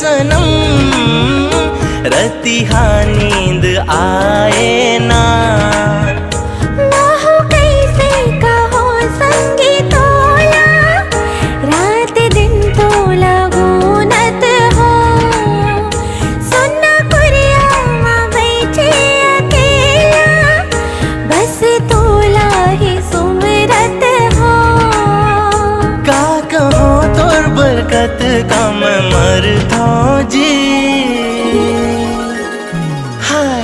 सनम, रतिहा नींद आए ना। बरकत का मैं मरता जी, हाय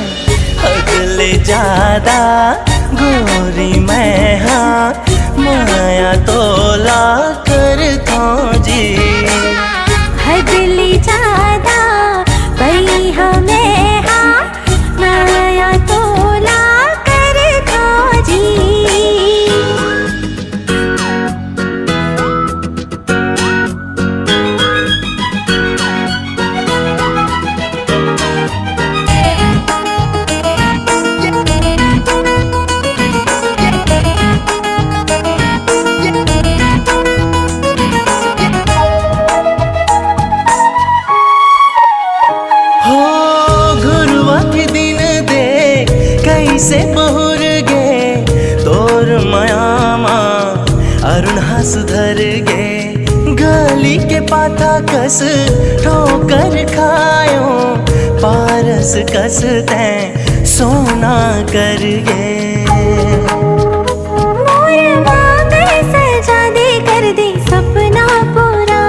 अगले ज्यादा गोरी मैं हाँ, माया तोला करता जी। अगले ज्यादा भाई हमें हाँ, माया तोला करता जी। से बहुर गे तोर मयामा अरुण सुधर गे, गली के पाता कस ठोकर खायो, पारस कस तैं सोना कर गे। सजा दे कर दे सपना पूरा,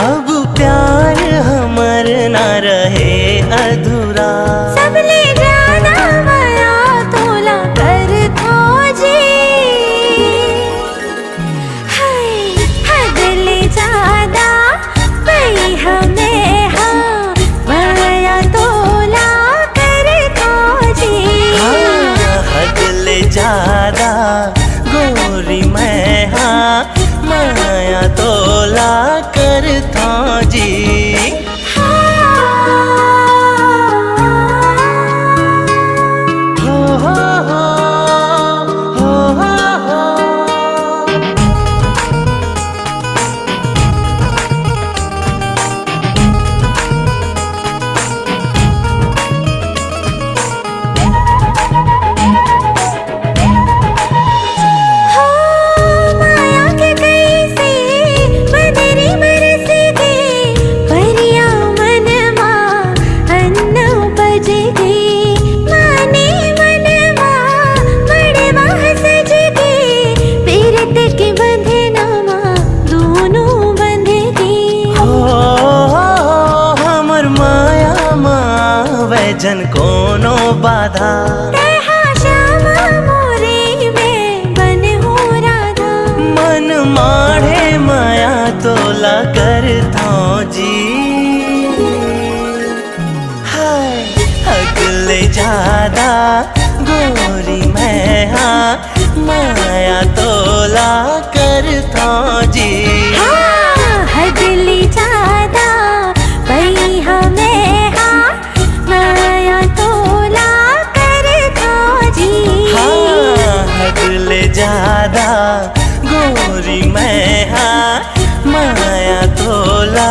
अब प्यार हमर ना रहे अधूरा। सब ले जाना ज्यादा गोरी मैं हाँ, माया तोला करता जी। जन कोनो बाधा, श्यामा मोरे में बन हो राधा। मन माढ़े माया तोला करता जी, हाय अगले ज्यादा गोरी मैं हाँ, माया तोला करता जी। अगले ज्यादा भाई हमें हाँ, माया तोला करता जी। अगले ज्यादा गोरी मैं हाँ, माया तोला